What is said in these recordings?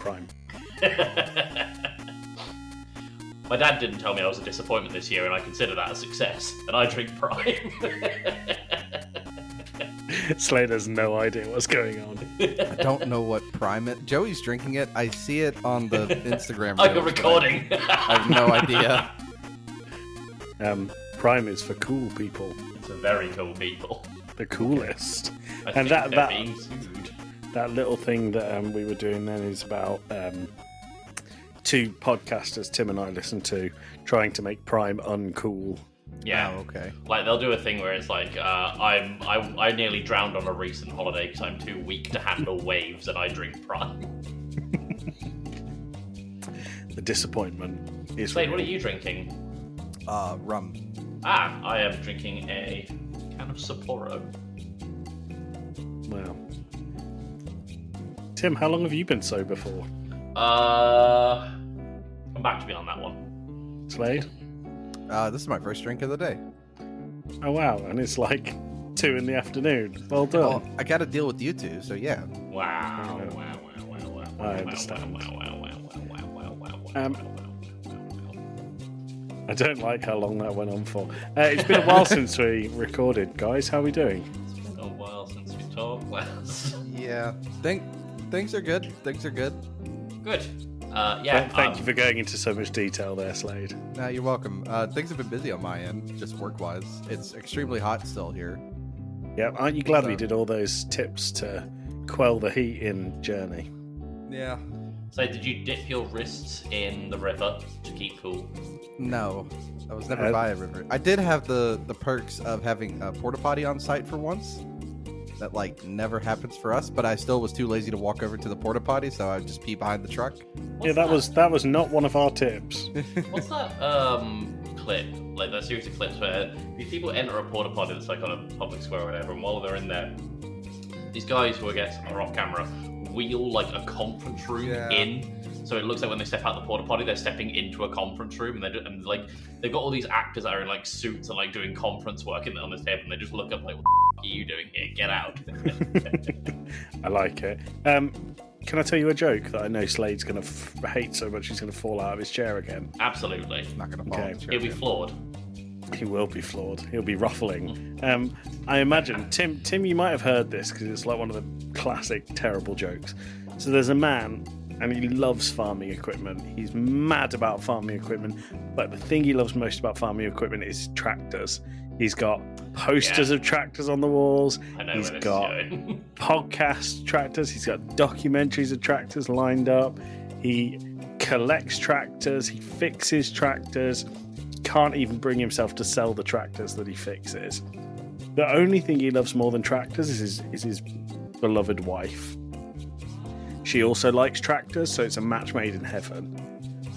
Prime. My dad didn't tell me I was a disappointment this year, and I consider that a success. And I drink Prime. Slade has no idea what's going on. I don't know what Prime is. Joey's drinking it. I see it on the Instagram. Oh, you're recording. I have no idea. Prime is for cool people. It's a very cool people. The coolest. I And think they're that being sued. that little thing that we were doing then is about two podcasters Tim and I listened to trying to make Prime uncool. Yeah. Oh, okay. Like they'll do a thing where it's like, I nearly drowned on a recent holiday because I'm too weak to handle waves, and I drink Prime. The disappointment is Slade, real. what are you drinking? Rum. I am drinking a can of Sapporo. Wow. Tim, how long have you been sober for? Come back to me on that one. Slade? This is my first drink of the day. Oh wow, and it's like 2 in the afternoon. Well done. Well, I got to deal with you two, so yeah. Wow. I know. Wow. I understand. Wow. I don't like how long that went on for. It's been a while since we recorded, guys. How are we doing? It's been a while since we talked last. Yeah. Things are good. Things are good. Good. Yeah. Thank you for going into so much detail there, Slade. No, you're welcome. Things have been busy on my end, just work-wise. It's extremely hot still here. Yeah, aren't you glad we So- did all those tips to quell the heat in Journey? Yeah. So, did you dip your wrists in the river to keep cool? No, I was never by a river. I did have the perks of having a porta potty on site for once. That like never happens for us, but I still was too lazy to walk over to the porta potty, so I would just pee behind the truck. Yeah, that was not one of our tips. What's that clip? Like that series of clips where these people enter a porta potty that's like on a public square or whatever, and while they're in there, these guys who I guess are off camera wheel like a conference room in. So it looks like when they step out the porta potty, they're stepping into a conference room, and like they've got all these actors that are in like suits and like doing conference work on this table, and they just look up like, "What the f- are you doing here? Get out!" I like it. Can I tell you a joke that I know Slade's going to hate so much he's going to fall out of his chair again? Absolutely. Not gonna fall. Okay. in the chair He'll be again. flawed. He will be flawed. He'll be ruffling. I imagine, Tim, you might have heard this because it's like one of the classic terrible jokes. So there's a man, and he loves farming equipment. He's mad about farming equipment, but the thing he loves most about farming equipment is tractors. He's got posters of tractors on the walls. I know He's where this got is going. podcast tractors. He's got documentaries of tractors lined up. He collects tractors. He fixes tractors. He can't even bring himself to sell the tractors that he fixes. The only thing he loves more than tractors is his beloved wife. She also likes tractors, so it's a match made in heaven.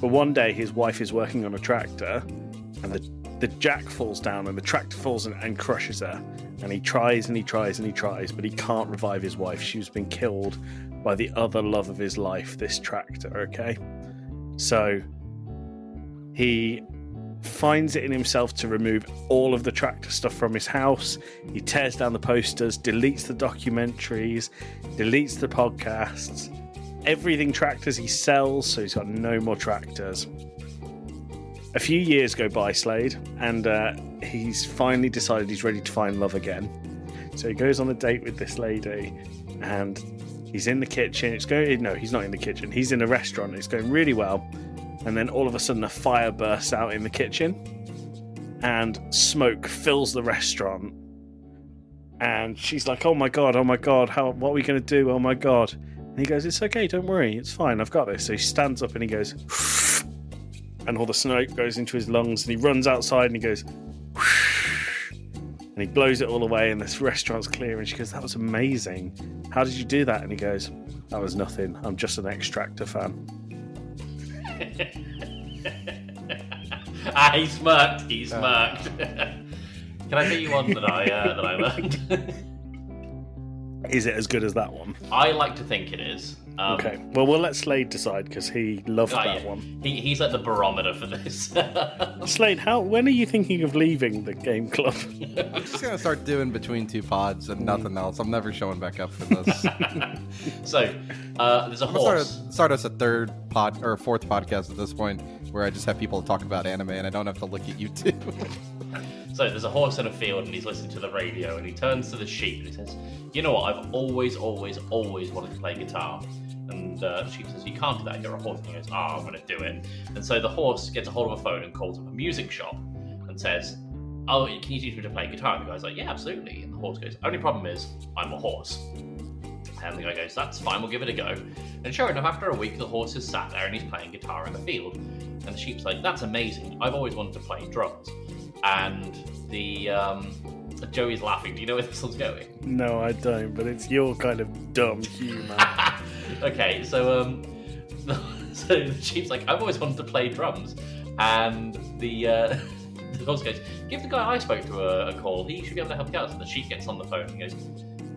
But one day his wife is working on a tractor, and the jack falls down, and the tractor falls and crushes her. And he tries and he tries and he tries, but he can't revive his wife. She's been killed by the other love of his life, this tractor, okay? So he finds it in himself to remove all of the tractor stuff from his house. He tears down the posters, deletes the documentaries, deletes the podcasts, everything tractors he sells, so he's got no more tractors. A few years go by, Slade, and he's finally decided he's ready to find love again. So he goes on a date with this lady, and he's in the kitchen. No, he's not in the kitchen. He's in a restaurant. It's going really well. And then all of a sudden a fire bursts out in the kitchen, and smoke fills the restaurant. And she's like, oh my God, what are we going to do? Oh my God. And he goes, it's okay, don't worry, it's fine, I've got this. So he stands up and he goes, and all the smoke goes into his lungs, and he runs outside and he goes, and he blows it all away, and this restaurant's clear. And she goes, that was amazing. How did you do that? And he goes, that was nothing. I'm just an Extractor fan. He smirked. Can I tell you one that I learned? Is it as good as that one? I like to think it is. Okay. Well, we'll let Slade decide because he loved that yeah. one. He's like the barometer for this. Slade, when are you thinking of leaving the game club? I'm just gonna start doing between two pods and nothing else. I'm never showing back up for this. So, there's a horse. Start us a third pod or fourth podcast at this point, where I just have people talk about anime and I don't have to look at you two. So there's a horse in a field and he's listening to the radio and he turns to the sheep and he says, "You know what? I've always wanted to play guitar." And the sheep says, "You can't do that. You're a horse." And he goes, "I'm going to do it." And so the horse gets a hold of a phone and calls up a music shop and says, "Oh, can you teach me to play guitar?" And the guy's like, "Yeah, absolutely." And the horse goes, "Only problem is, I'm a horse." And the guy goes, "That's fine, we'll give it a go." And sure enough, after a week, the horse is sat there and he's playing guitar in the field. And the sheep's like, "That's amazing. I've always wanted to play drums." And the Joey's laughing. Do you know where this one's going? No, I don't, but it's your kind of dumb humour. Okay, so the sheep's like, "I've always wanted to play drums." And the horse goes, "Give the guy I spoke to a call. He should be able to help you out." So the sheep gets on the phone and goes,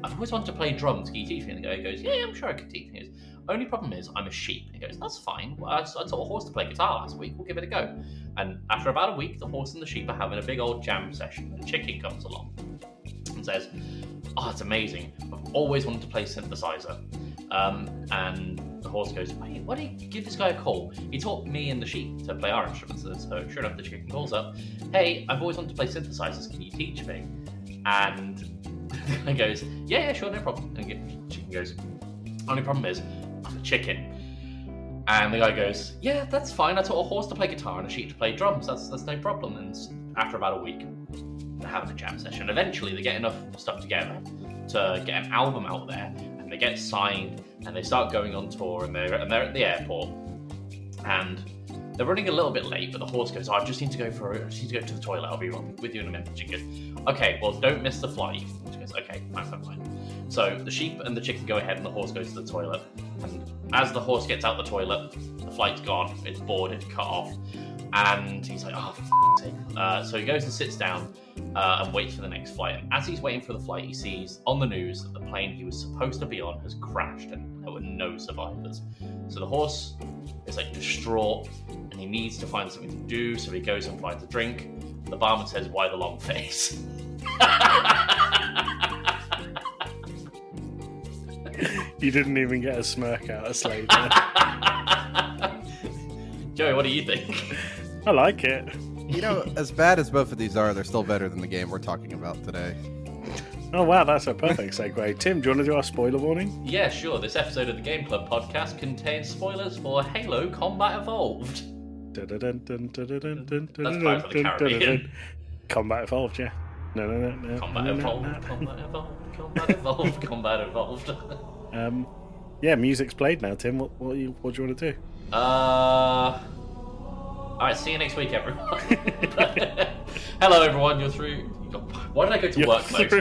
"I've always wanted to play drums. Can you teach me?" And the guy goes, "Yeah, I'm sure I can teach you." He goes, "Only problem is, I'm a sheep." And he goes, "That's fine. Well, I taught a horse to play guitar last week. We'll give it a go." And after about a week, the horse and the sheep are having a big old jam session. The chicken comes along and says, "Oh, it's amazing. I've always wanted to play synthesizer." And the horse goes, "Wait, why don't you give this guy a call? He taught me and the sheep to play our instruments." And so sure enough, the chicken calls up, "Hey, I've always wanted to play synthesizers. Can you teach me?" And the guy goes, yeah, sure, no problem." And the chicken goes, "Only problem is, I'm a chicken." And the guy goes, "Yeah, that's fine. I taught a horse to play guitar and a sheep to play drums. That's no problem." And after about a week, they're having a jam session. Eventually, they get enough stuff together to get an album out there, and they get signed, and they start going on tour, and they're at the airport, and they're running a little bit late. But the horse goes, "Oh, I just need to go to the toilet. I'll be with you in a minute." She goes, "Okay, well, don't miss the flight." She goes, "Okay, fine." So the sheep and the chicken go ahead, and the horse goes to the toilet. And as the horse gets out the toilet, the flight's gone. It's boarded, cut off, and he's like, "Oh, for sake!" So he goes and sits down and waits for the next flight. And as he's waiting for the flight, he sees on the news that the plane he was supposed to be on has crashed, and there were no survivors. So the horse is like distraught, and he needs to find something to do. So he goes and finds a drink. The barman says, "Why the long face?" You didn't even get a smirk out of Slade. Joey, what do you think? I like it. You know, as bad as both of these are, they're still better than the game we're talking about today. Oh wow, that's a perfect segue. Tim, do you want to do our spoiler warning? Yeah, sure. This episode of the Game Club podcast contains spoilers for Halo Combat Evolved. That's Pirates of the Caribbean. Combat Evolved, yeah. No. Combat Evolved, Combat Evolved, Combat Evolved, Combat Evolved. Yeah, music's played now, Tim. What do you want to do? Alright, see you next week, everyone. Hello, everyone. You're through. Why did I go to work mode?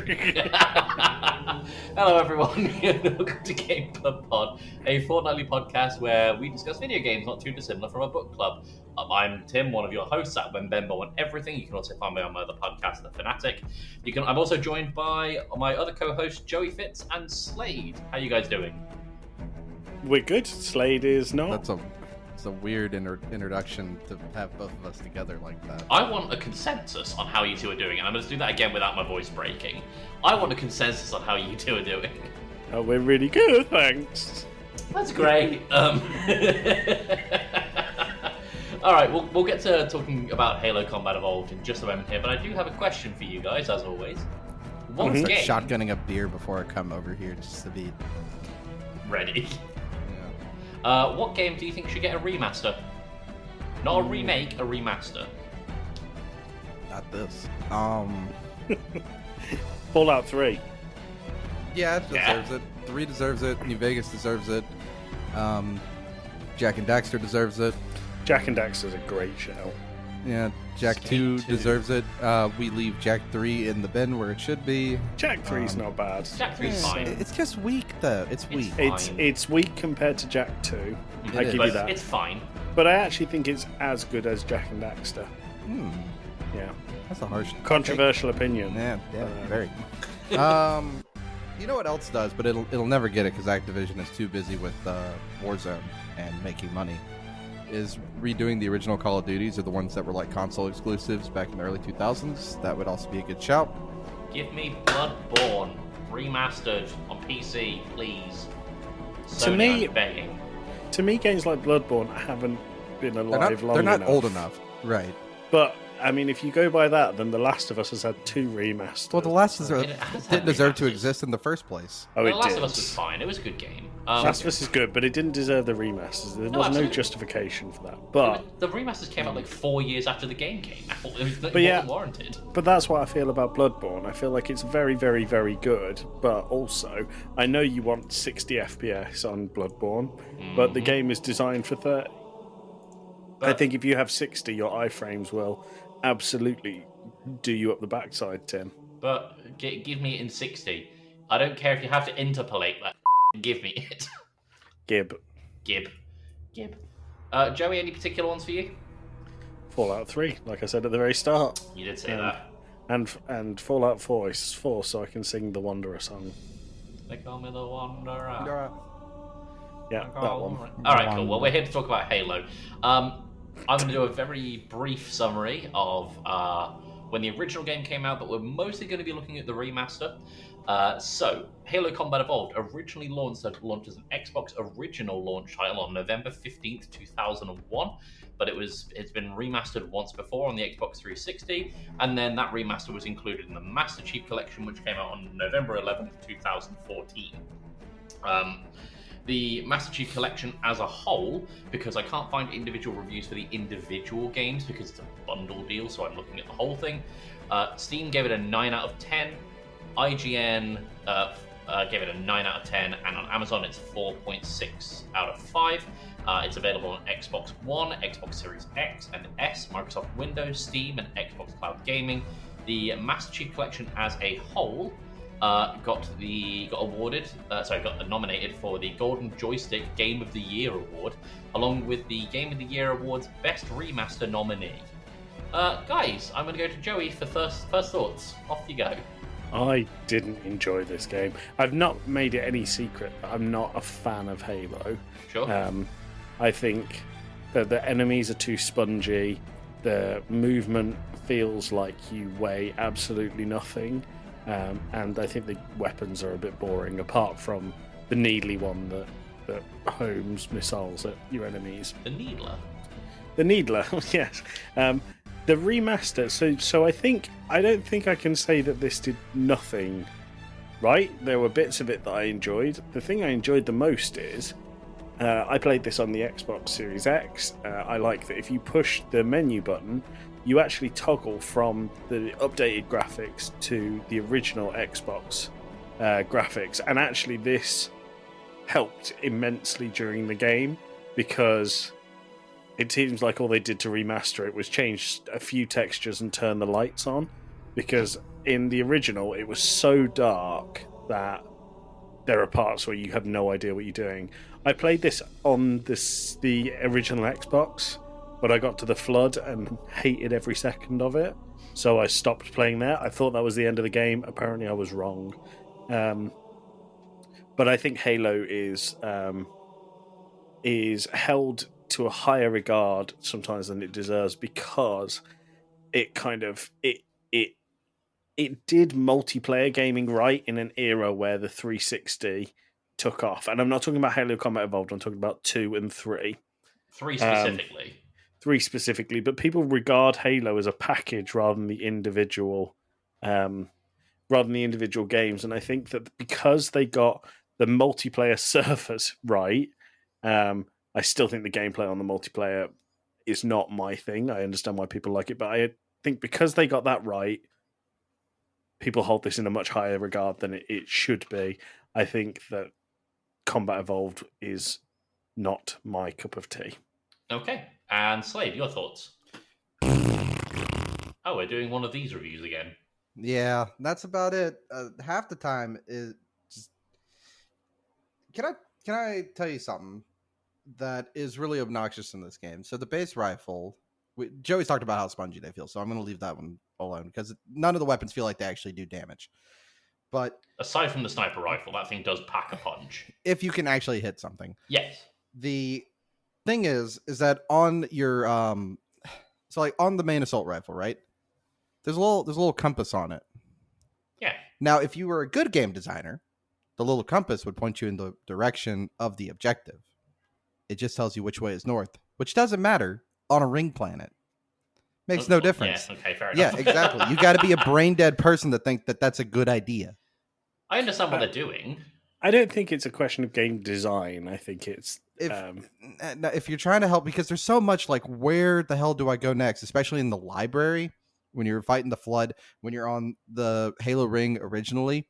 Hello, everyone. Welcome to Game Club Pod, a fortnightly podcast where we discuss video games not too dissimilar from a book club. I'm Tim, one of your hosts at Wembembo on everything. You can also find me on my other podcast, The Fanatic. I'm also joined by my other co-hosts, Joey Fitz and Slade. How you guys doing? We're good. Slade is not. It's a weird introduction to have both of us together like that. I want a consensus on how you two are doing, and I'm going to do that again without my voice breaking. I want a consensus on how you two are doing. Oh, we're really good, thanks. That's great. All right, we'll get to talking about Halo Combat Evolved in just a moment here, but I do have a question for you guys, as always. What game? Shotgunning a beer before I come over here just to be ready. Yeah. What game do you think should get a remaster? Not a remake, a remaster. Not this. Fallout 3. Yeah, it deserves it. 3 deserves it. New Vegas deserves it. Jak and Daxter deserves it. Jak and Daxter's a great show. Yeah, Jak 2 deserves it. We leave Jak 3 in the bin where it should be. Jak 3's not bad. Jak 3's fine. It's just weak, though. It's weak. It's weak compared to Jak 2. I give you that. It's fine. But I actually think it's as good as Jak and Daxter. Yeah. That's a harsh... Controversial opinion. Yeah, very. You know what else does, but it'll never get it because Activision is too busy with Warzone and making money. Is redoing the original Call of Duties or the ones that were like console exclusives back in the early 2000s. That would also be a good shout. Give me Bloodborne remastered on PC, please. Sony, I'm begging. To me, games like Bloodborne haven't been alive long enough. They're not old enough, right? But I mean, if you go by that, then The Last of Us has had 2 remasters. Well, The Last of Us didn't deserve to exist in the first place. Oh, The it Last did. of Us was fine. It was a good game. Last of Us is good, but it didn't deserve the remasters. There was no justification for that. But the remasters came out like 4 years after the game came out. It was warranted. But that's what I feel about Bloodborne. I feel like it's very, very, very good, but also I know you want 60 FPS on Bloodborne, but the game is designed for 30. I think if you have 60, your iframes will absolutely do you up the backside, Tim. But give me it in 60. I don't care if you have to interpolate that. Give me it. Gib. Joey, any particular ones for you? Fallout 3, like I said at the very start. You did say that. And Fallout 4 is 4, so I can sing the Wanderer song. They call me the Wanderer. Yeah, that one. Alright, cool. Well, we're here to talk about Halo. I'm going to do a very brief summary of when the original game came out, but we're mostly going to be looking at the remaster. So, Halo Combat Evolved originally launched as an Xbox original launch title on November 15th, 2001, but it's been remastered once before on the Xbox 360, and then that remaster was included in the Master Chief Collection, which came out on November 11th, 2014. The Master Chief Collection as a whole, because I can't find individual reviews for the individual games because it's a bundle deal, so I'm looking at the whole thing. Steam gave it a 9 out of 10. IGN gave it a 9 out of 10, and on Amazon it's 4.6 out of 5. It's available on Xbox One, Xbox Series X and S, Microsoft Windows, Steam, and Xbox Cloud Gaming. The Master Chief Collection as a whole got nominated for the Golden Joystick Game of the Year award, along with the Game of the Year award's Best Remaster nominee. Guys, I'm going to go to Joey for first thoughts. Off you go. I didn't enjoy this game. I've not made it any secret that I'm not a fan of Halo. Sure. I think that the enemies are too spongy. The movement feels like you weigh absolutely nothing. And I think the weapons are a bit boring, apart from the needly one that homes missiles at your enemies. The Needler? The Needler, yes. The remaster, so I don't think I can say that this did nothing right. There were bits of it that I enjoyed. The thing I enjoyed the most is I played this on the Xbox Series X. I like that if you push the menu button, you actually toggle from the updated graphics to the original Xbox graphics. And actually this helped immensely during the game because it seems like all they did to remaster it was change a few textures and turn the lights on. Because in the original, it was so dark that there are parts where you have no idea what you're doing. I played this on the original Xbox, but I got to the Flood and hated every second of it. So I stopped playing there. I thought that was the end of the game. Apparently I was wrong. But I think Halo is held to a higher regard sometimes than it deserves because it did multiplayer gaming right in an era where the 360 took off. And I'm not talking about Halo Combat Evolved, I'm talking about 2 and 3. 3 specifically. 3 specifically, but people regard Halo as a package rather than the individual games. And I think that because they got the multiplayer servers right, I still think the gameplay on the multiplayer is not my thing. I understand why people like it, but I think because they got that right, people hold this in a much higher regard than it should be. I think that Combat Evolved is not my cup of tea. Okay. And Slade, your thoughts? Oh, we're doing one of these reviews again. Yeah, that's about it. Half the time is just... Can I tell you something that is really obnoxious in this game? So the base rifle, Joey's talked about how spongy they feel, so I'm going to leave that one alone because none of the weapons feel like they actually do damage. But Aside from the sniper rifle, that thing does pack a punch. if you can actually hit something, Yes. the thing is that on your so like on the main assault rifle, right? There's a little compass on it. Yeah. Now, if you were a good game designer, the little compass would point you in the direction of the objective. It just tells you which way is north, which doesn't matter on a ring planet. Makes no difference. Yeah, okay, fair Yeah, enough. exactly. You got to be a brain dead person to think that that's a good idea. I understand what they're doing. I don't think it's a question of game design. I think it's If you're trying to help, because there's so much like, where the hell do I go next? Especially in the library when you're fighting the flood, when you're on the Halo ring originally,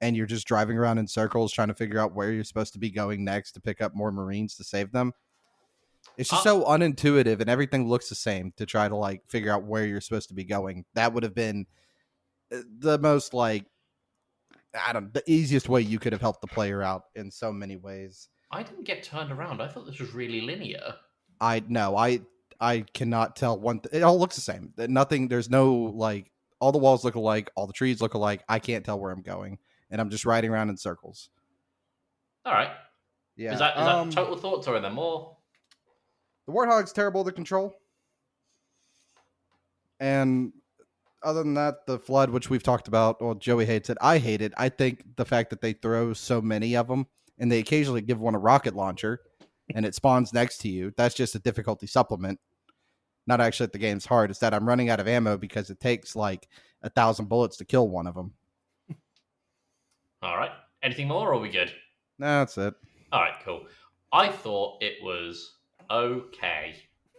and you're just driving around in circles trying to figure out where you're supposed to be going next to pick up more Marines to save them. It's just so unintuitive, and everything looks the same to try to like figure out where you're supposed to be going. That would have been the most like, the easiest way you could have helped the player out in so many ways. I didn't get turned around. I thought this was really linear. I cannot tell one. It all looks the same. Nothing. There's no like. All the walls look alike. All the trees look alike. I can't tell where I'm going, and I'm just riding around in circles. All right. Yeah. Is that total thoughts, or are there more? The Warthog's terrible to control, and other than that, the flood, which we've talked about, well, Joey hates it. I hate it. I think the fact that they throw so many of them, and they occasionally give one a rocket launcher, and it spawns next to you. That's just a difficulty supplement. Not actually that the game's hard. It's that I'm running out of ammo because it takes like 1,000 bullets to kill one of them. All right. Anything more, or are we good? No, that's it. All right, cool. I thought it was okay.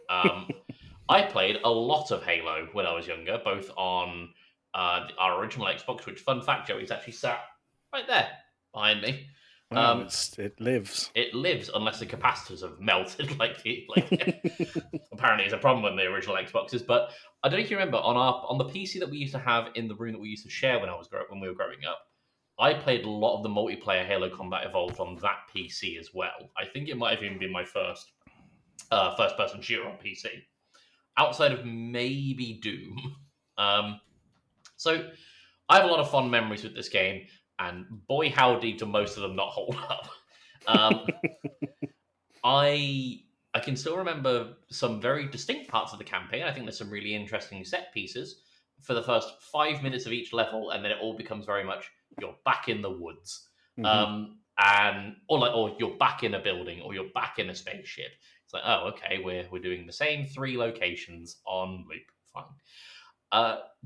I played a lot of Halo when I was younger, both on our original Xbox, which, fun fact, Joey's actually sat right there behind me. Wow, it lives. It lives unless the capacitors have melted. Apparently, it's a problem with the original Xboxes. But I don't know if you remember on the PC that we used to have in the room that we used to share when we were growing up. I played a lot of the multiplayer Halo Combat Evolved on that PC as well. I think it might have even been my first person shooter on PC, outside of maybe Doom. So I have a lot of fond memories with this game. And boy, howdy, do most of them not hold up. I can still remember some very distinct parts of the campaign. I think there's some really interesting set pieces for the first 5 minutes of each level, and then it all becomes very much you're back in the woods, or you're back in a building, or you're back in a spaceship. It's like, oh, okay, we're doing the same 3 locations on loop. Fine.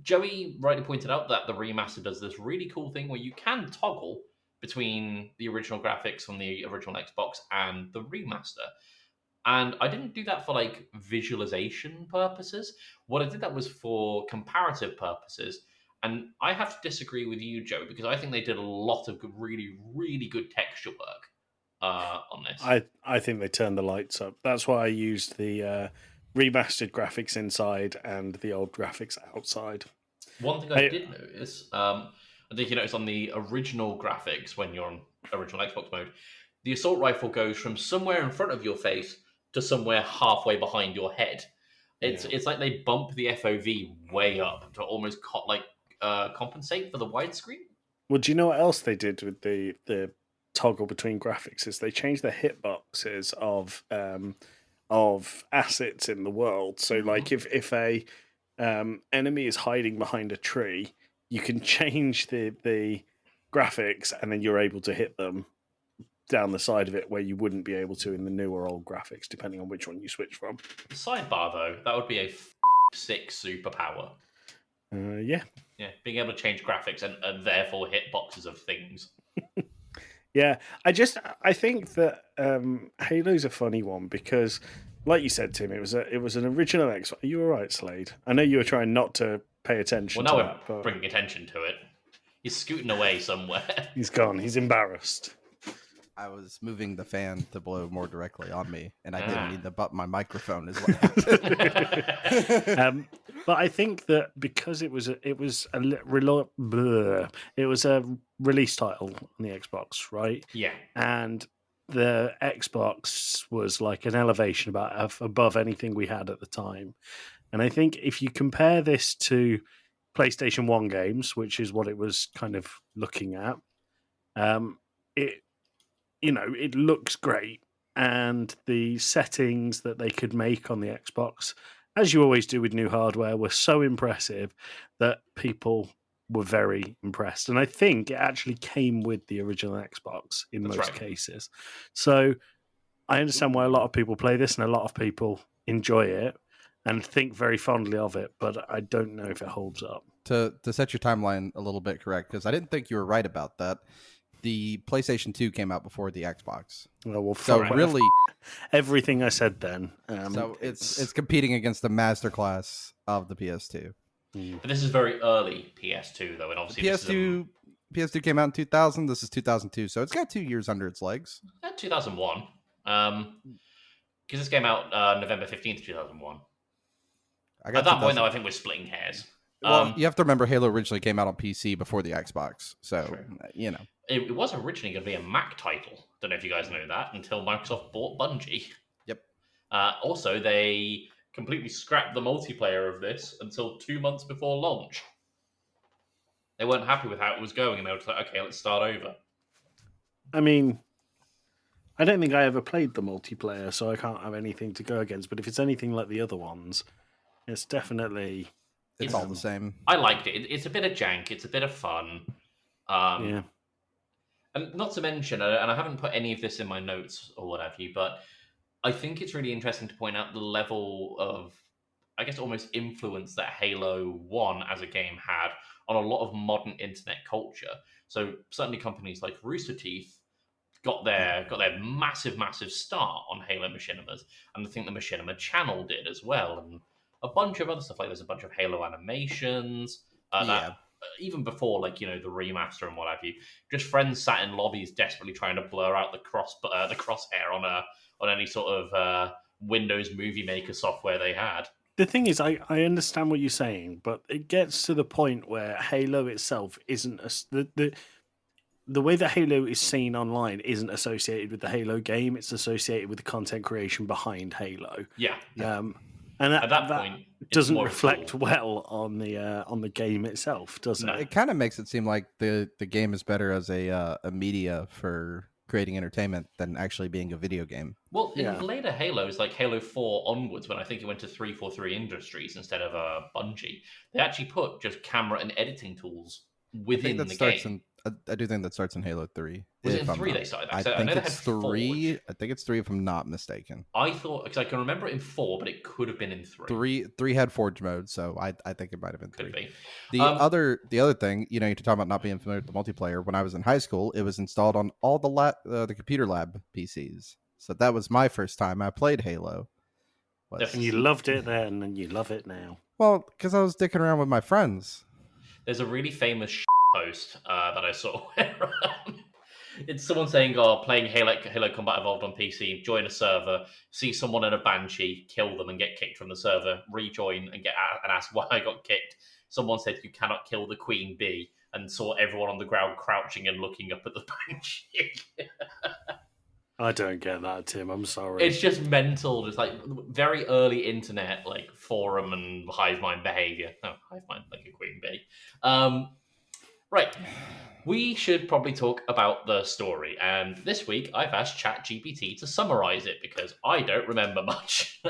Joey rightly pointed out that the remaster does this really cool thing where you can toggle between the original graphics from the original Xbox and the remaster. And I didn't do that for like visualization purposes. What I did that was for comparative purposes. And I have to disagree with you, Joe, because I think they did a lot of good, really, really good texture work on this. I think they turned the lights up. That's why I used the remastered graphics inside and the old graphics outside. One thing I did notice, I think you noticed on the original graphics when you're on original Xbox mode, the assault rifle goes from somewhere in front of your face to somewhere halfway behind your head. It's like they bump the FOV way up to almost compensate for the widescreen. Well, do you know what else they did with the toggle between graphics? Is they changed the hitboxes of assets in the world. So, like if a enemy is hiding behind a tree, you can change the graphics, and then you're able to hit them down the side of it where you wouldn't be able to in the new or old graphics, depending on which one you switch from. Sidebar though, that would be a sick superpower. Yeah, being able to change graphics and therefore hit boxes of things. Yeah, I think that Halo's a funny one because, like you said, Tim, it was an original Xbox. Are you all right, Slade? I know you were trying not to pay attention. Well, now to we're that, bringing attention to it. He's scooting away somewhere. He's gone. He's embarrassed. I was moving the fan to blow more directly on me, and I didn't need to button my microphone is what happened. But I think that because it was a release title on the Xbox, right? Yeah. And the Xbox was like an elevation above anything we had at the time. And I think if you compare this to PlayStation 1 games, which is what it was kind of looking at, it it looks great, and the settings that they could make on the Xbox, as you always do with new hardware, were so impressive that people were very impressed. And I think it actually came with the original Xbox in That's most right. cases. So I understand why a lot of people play this and a lot of people enjoy it and think very fondly of it, but I don't know if it holds up. To set your timeline a little bit correct, because I didn't think you were right about that. The PlayStation 2 came out before the Xbox. Well, So really, everything I said then. so it's competing against the masterclass of the PS2. But this is very early PS2 though, and obviously PS2 came out in 2000. This is 2002, so it's got 2 years under its legs. 2001. Because this came out November 15th, 2001. At that point, though, I think we're splitting hairs. Well, you have to remember Halo originally came out on PC before the Xbox, so true. It was originally going to be a Mac title. Don't know if you guys know that, until Microsoft bought Bungie. Yep. Also, they completely scrapped the multiplayer of this until 2 months before launch. They weren't happy with how it was going, and they were like, okay, let's start over. I mean, I don't think I ever played the multiplayer, so I can't have anything to go against. But if it's anything like the other ones, it's definitely... It's all the same. I liked it. It's a bit of jank. It's a bit of fun. Yeah. And not to mention, and I haven't put any of this in my notes or what have you, but I think it's really interesting to point out the level of, I guess, almost influence that Halo 1 as a game had on a lot of modern internet culture. So certainly companies like Rooster Teeth got their massive start on Halo Machinimas, and I think the Machinima channel did as well, and a bunch of other stuff. Like there's a bunch of Halo animations that even before, like, the remaster and what have you, just friends sat in lobbies desperately trying to blur out the crosshair on any sort of Windows Movie Maker software they had. The thing is, I understand what you're saying, but it gets to the point where Halo itself isn't the way that Halo is seen online isn't associated with the Halo game. It's associated with the content creation behind Halo. Yeah. And at that point, it doesn't reflect well on the game itself, does it? It kind of makes it seem like the game is better as a media for creating entertainment than actually being a video game. Well, in later Halos, like Halo 4 onwards, when I think it went to 343 Industries instead of Bungie, they actually put just camera and editing tools within the game. I do think that starts in Halo 3. Was it in 3 they started that? I think it's 3. I think it's 3 if I'm not mistaken. I thought, because I can remember it in 4, but it could have been in 3. 3 had Forge mode, so I think it might have been 3. Could be. The other thing, you're talking about not being familiar with the multiplayer. When I was in high school, it was installed on all the computer lab PCs. So that was my first time I played Halo. And you loved it then, and you love it now. Well, because I was dicking around with my friends. There's a really famous post that I saw where it's someone saying, playing Halo Combat Evolved on PC, join a server, see someone in a Banshee, kill them and get kicked from the server, rejoin and ask why I got kicked. Someone said you cannot kill the Queen Bee, and saw everyone on the ground crouching and looking up at the Banshee. I don't get that, Tim. I'm sorry. It's just mental. Just like very early internet, like forum and hive mind behavior. No, hive mind like a queen bee. Right. We should probably talk about the story. And this week, I've asked ChatGPT to summarize it because I don't remember much.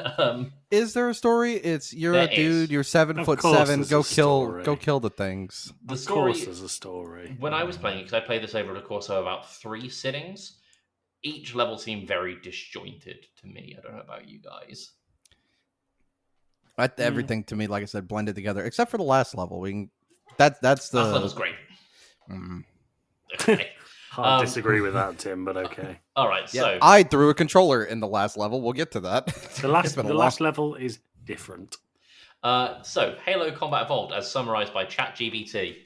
Is there a story? You're a dude. You're 7'7". Go kill the things. Of course, there's a story. When I was playing it, because I played this over the course of about 3 sittings, each level seemed very disjointed to me. I don't know about you guys. Everything to me, like I said, blended together, except for the last level. That's the last level's great. Okay. Hard to disagree with that, Tim, but okay. All right, so I threw a controller in the last level. We'll get to that. The last level is different. So Halo Combat Evolved, as summarized by ChatGPT.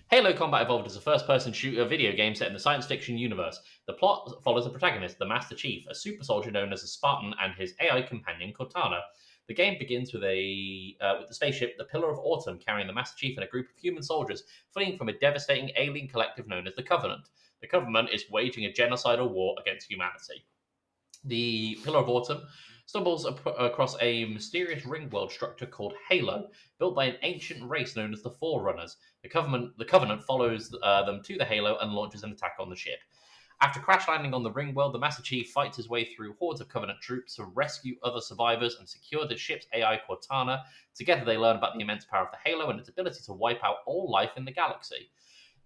Halo Combat Evolved is a first-person shooter video game set in the science fiction universe. The plot follows the protagonist, the Master Chief, a super soldier known as a Spartan, and his AI companion, Cortana. The game begins with the spaceship, the Pillar of Autumn, carrying the Master Chief and a group of human soldiers fleeing from a devastating alien collective known as the Covenant. The Covenant is waging a genocidal war against humanity. The Pillar of Autumn stumbles across a mysterious ring world structure called Halo, built by an ancient race known as the Forerunners. The Covenant follows them to the Halo and launches an attack on the ship. After crash landing on the ring world, the Master Chief fights his way through hordes of Covenant troops to rescue other survivors and secure the ship's AI Cortana. Together, they learn about the immense power of the Halo and its ability to wipe out all life in the galaxy.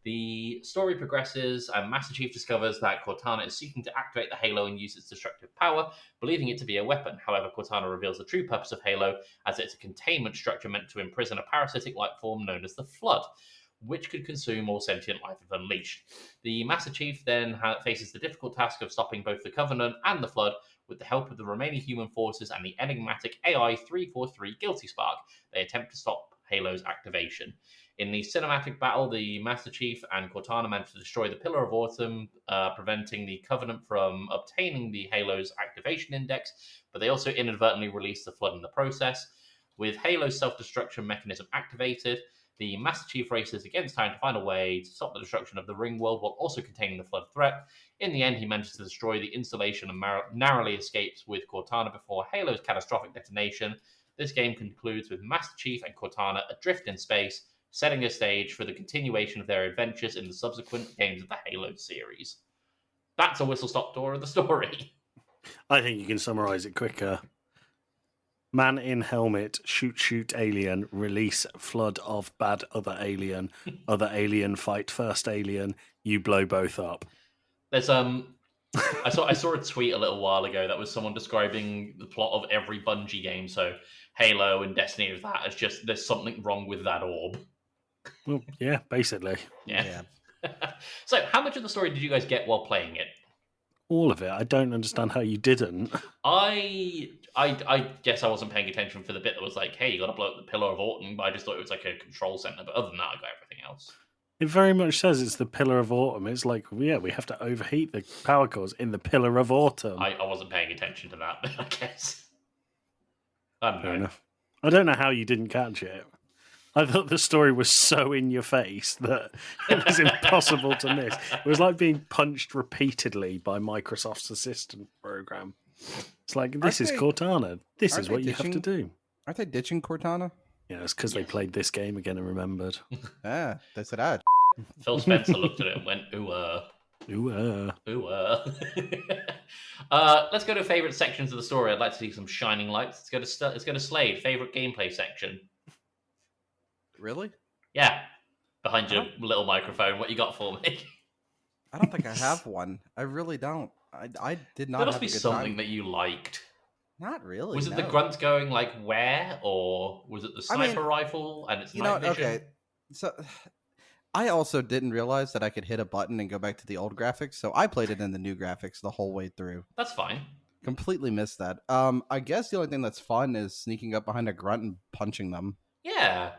The story progresses, and Master Chief discovers that Cortana is seeking to activate the Halo and use its destructive power, believing it to be a weapon. However, Cortana reveals the true purpose of Halo, as it's a containment structure meant to imprison a parasitic life form known as the Flood, which could consume all sentient life if unleashed. The Master Chief then faces the difficult task of stopping both the Covenant and the Flood with the help of the remaining human forces and the enigmatic AI-343 Guilty Spark. They attempt to stop Halo's activation. In the cinematic battle, the Master Chief and Cortana manage to destroy the Pillar of Autumn, preventing the Covenant from obtaining the Halo's activation index, but they also inadvertently release the Flood in the process. With Halo's self-destruction mechanism activated, the Master Chief races against time to find a way to stop the destruction of the ring world while also containing the Flood threat. In the end, he manages to destroy the installation and narrowly escapes with Cortana before Halo's catastrophic detonation. This game concludes with Master Chief and Cortana adrift in space, setting a stage for the continuation of their adventures in the subsequent games of the Halo series. That's a whistle-stop tour of the story. I think you can summarize it quicker. Man in helmet, shoot alien, release flood of bad other alien fight first alien, you blow both up. There's I saw a tweet a little while ago that was someone describing the plot of every Bungie game, so Halo and Destiny of that as just there's something wrong with that orb. Well, yeah, basically. Yeah. So how much of the story did you guys get while playing it? All of it. I don't understand how you didn't. I guess I wasn't paying attention for the bit that was like, hey, you got to blow up the Pillar of Autumn, but I just thought it was like a control center. But other than that, I got everything else. It very much says it's the Pillar of Autumn. It's like, yeah, we have to overheat the power cores in the Pillar of Autumn. I wasn't paying attention to that, but I guess. I don't know. Fair enough. I don't know how you didn't catch it. I thought the story was so in your face that it was impossible to miss. It was like being punched repeatedly by Microsoft's assistant program. It's like, this is Cortana. This is what you have to do. Aren't they ditching Cortana? Yeah, it's because they played this game again and remembered. Yeah, they said, Phil Spencer looked at it and went, ooh, Ooh, let's go to favorite sections of the story. I'd like to see some shining lights. Let's go to Slade. Favorite gameplay section. Really? Yeah. Behind your little microphone. What you got for me? I don't think I have one. I really don't. I did not There must have be a good something time. that you liked. Not really. Was it no. the grunts going like where? Or was it the sniper rifle and it's night vision? Okay. So I also didn't realize that I could hit a button and go back to the old graphics. So I played it in the new graphics the whole way through. That's fine. Completely missed that. I guess the only thing that's fun is sneaking up behind a grunt and punching them. Yeah.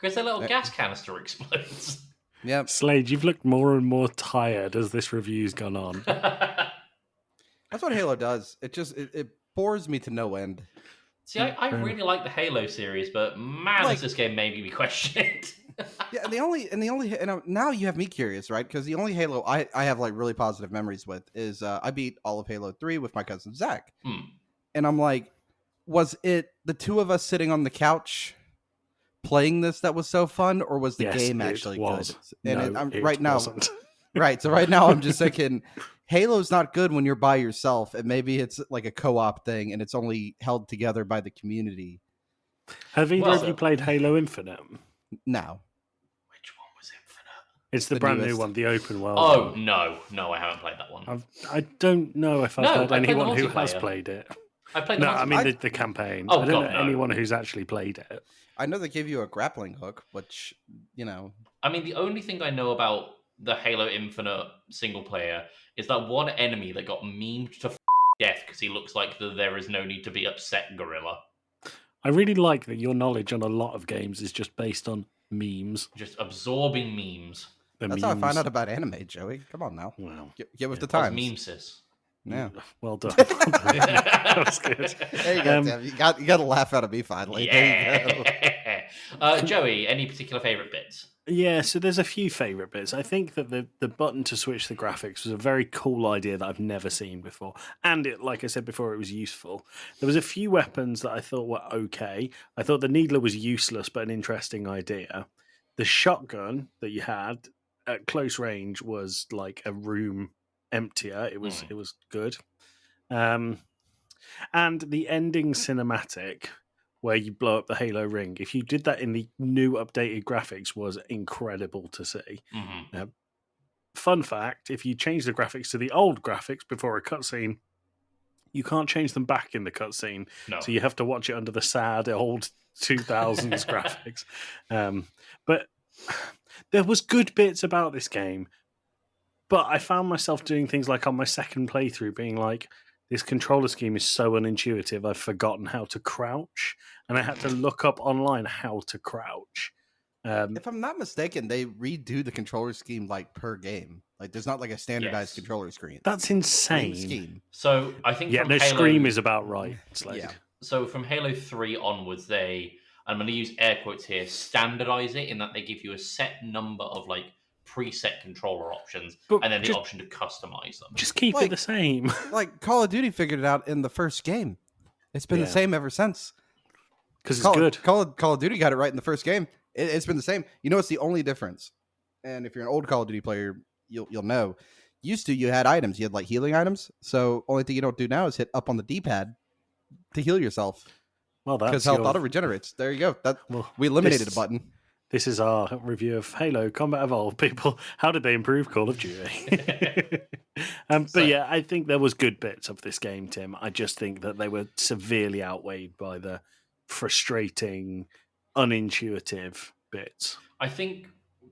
Because their little gas canister explodes. Yep. Slade, you've looked more and more tired as this review's gone on. That's what Halo does. It bores me to no end. See, I really like the Halo series, but man, does this game maybe be questioned. Yeah, now you have me curious, right? Because the only Halo I have like really positive memories with is I beat all of Halo 3 with my cousin Zach. And I'm like, was it the two of us sitting on the couch playing this that was so fun, or was the game actually good? And right now, right. So right now I'm just thinking, Halo's not good when you're by yourself, and maybe it's like a co-op thing, and it's only held together by the community. Have either of you played Halo Infinite? No. Which one was Infinite? It's the brand new one, the open world. Oh, one. no, I haven't played that one. I don't know if I've heard anyone who has multiplayer. played it. I played the campaign. Oh, I don't know no. anyone who's actually played it. I know they gave you a grappling hook, which, I mean, the only thing I know about the Halo Infinite single player is that one enemy that got memed to death because he looks like there is no need to be upset gorilla. I really like that your knowledge on a lot of games is just based on memes. Just absorbing memes. That's how I found out about anime, Joey. Come on now. Wow. Get with the times. Meme sis. Yeah. Well done. That was good. There you go, Tim. You got to laugh out of me finally. Yeah. There you go. Joey, any particular favorite bits? Yeah, so there's a few favorite bits. I think that the button to switch the graphics was a very cool idea that I've never seen before, and it, like I said before, it was useful. There was a few weapons that I thought were okay. I thought the needler was useless, but an interesting idea. The shotgun that you had at close range was like a room emptier. It was Mm. it was good. Um, and the ending cinematic where you blow up the Halo ring, if you did that in the new updated graphics, was incredible to see. Hmm. Fun fact, if you change the graphics to the old graphics before a cutscene, you can't change them back in the cutscene. No. So you have to watch it under the sad old 2000s graphics. But there was good bits about this game, but I found myself doing things like on my second playthrough being like, this controller scheme is so unintuitive, I've forgotten how to crouch. And I had to look up online how to crouch. If I'm not mistaken, they redo the controller scheme like per game. Like there's not like a standardized Yes. controller screen. That's insane. Scheme. So I think Yeah, from no, Halo, Scream is about right, Slade. Yeah. So from Halo 3 onwards, I'm going to use air quotes here, standardize it in that they give you a set number of like preset controller options But and then the just- option to customize them. Just keep Like- it the same. Like Call of Duty figured it out in the first game. It's been Yeah. the same ever since. Because it's good. Call of Duty got it right in the first game. It's been the same. You know, it's the only difference. And if you're an old Call of Duty player, you'll know. Used to, you had items. You had like healing items. So only thing you don't do now is hit up on the D-pad to heal yourself Well, because that's health your... auto regenerates. There you go. Well, We eliminated this- a button. This is our review of Halo Combat Evolved. People, how did they improve Call of Duty? But yeah, I think there was good bits of this game, Tim. I just think that they were severely outweighed by the frustrating, unintuitive bits. I think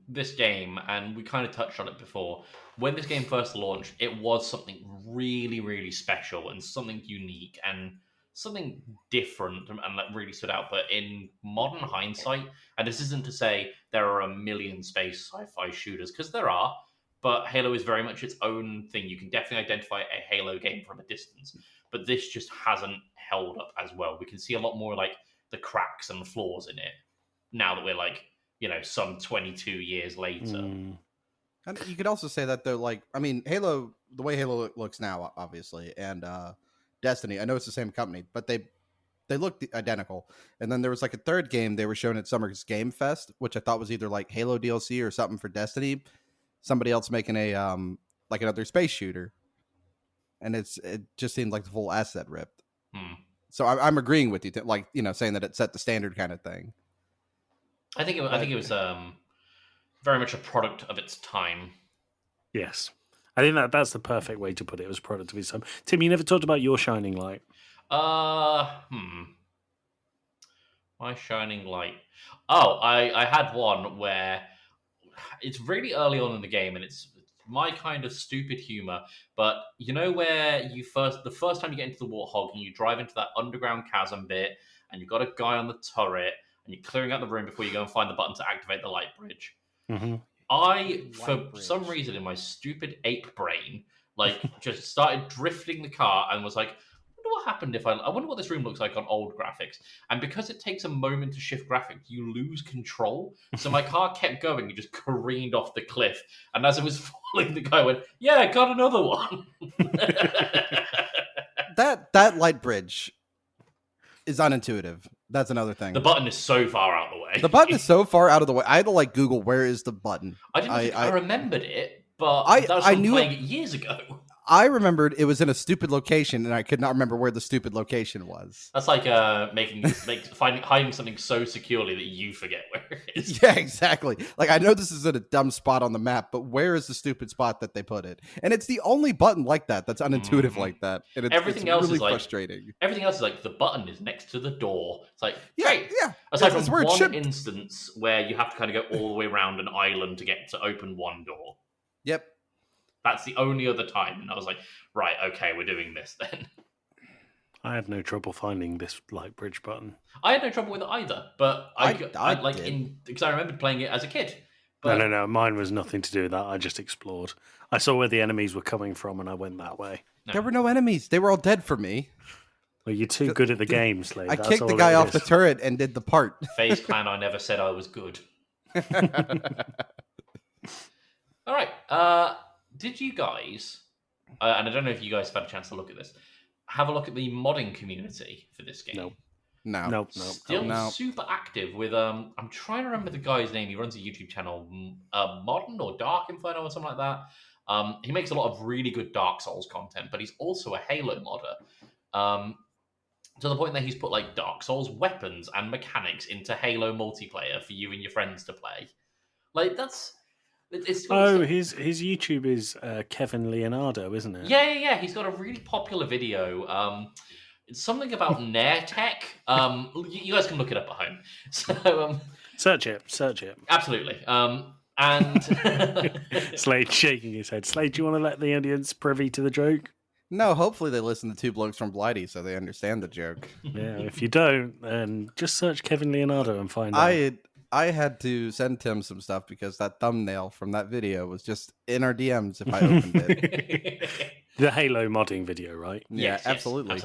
this game, and we kind of touched on it before, when this game first launched, it was something really, really special and something unique and something different and that really stood out. But in modern hindsight, and this isn't to say there are a million space sci-fi shooters, because there are, but Halo is very much its own thing. You can definitely identify a Halo game from a distance, but this just hasn't held up as well. We can see a lot more like the cracks and flaws in it now that we're like, some 22 years later. Mm. And you could also say that though, like, I mean, Halo, the way Halo looks now, obviously, and Destiny, I know it's the same company, but they look identical. And then there was like a third game they were showing at Summer's Game Fest, which I thought was either like Halo DLC or something for Destiny. Somebody else making a like another space shooter, and it just seemed like the full asset ripped. So I'm agreeing with you, like saying that it set the standard kind of thing. I think it was very much a product of its time. Yes. I think that's the perfect way to put it. It was a product of its time. Tim, you never talked about your shining light. My shining light. Oh, I had one where it's really early on in the game, and it's my kind of stupid humor. But where the first time you get into the Warthog and you drive into that underground chasm bit, and you've got a guy on the turret, and you're clearing out the room before you go and find the button to activate the light bridge. Mm-hmm. For some reason, in my stupid ape brain, just started drifting the car and was like, I wonder what happened if I wonder what this room looks like on old graphics. And because it takes a moment to shift graphics, you lose control. So my car kept going and just careened off the cliff. And as it was falling, the guy went, "Yeah, I got another one." That light bridge is unintuitive. That's another thing. The button is so far out of the way. The button is so far out of the way. I had to like Google where is the button. I remembered it, but I knew playing it years ago. I remembered it was in a stupid location, and I could not remember where the stupid location was. That's like hiding something so securely that you forget where it is. Yeah, exactly. Like I know this is at a dumb spot on the map, but where is the stupid spot that they put it? And it's the only button like that that's unintuitive like that. And Everything it's else really is like frustrating. Everything else is like the button is next to the door. It's like Yeah. Aside It's from where it one should- instance where you have to kind of go all the way around an island to get to open one door. Yep. That's the only other time, and I was like, right, okay, we're doing this then. I had no trouble finding this light bridge button. I had no trouble with it either, but I did. because I remembered playing it as a kid. But No. Mine was nothing to do with that. I just explored. I saw where the enemies were coming from, and I went that way. No. There were no enemies. They were all dead for me. Well, you're too good at the game, Slade. I That's kicked all the guy it off is. the turret and did the part. FaZe Clan, I never said I was good. All right. Did you guys, and I don't know if you guys have had a chance to look at this, have a look at the modding community for this game? Nope. No. Nope. Still no. super active with I'm trying to remember the guy's name. He runs a YouTube channel, Modern or Dark Inferno or something like that. He makes a lot of really good Dark Souls content, but he's also a Halo modder. To the point that he's put like Dark Souls weapons and mechanics into Halo multiplayer for you and your friends to play. Like that's it's his YouTube is Kevin Leonardo, isn't it? Yeah. He's got a really popular video. It's something about Nair Tech. You guys can look it up at home. So Search it. absolutely. And Slade shaking his head. Slade, do you want to let the audience privy to the joke? No, hopefully they listen to Two Blokes from Blighty so they understand the joke. Yeah, if you don't, then just search Kevin Leonardo and find out. I had to send Tim some stuff because that thumbnail from that video was just in our DMs if I opened it. The Halo modding video, right? Yeah, Yes, absolutely.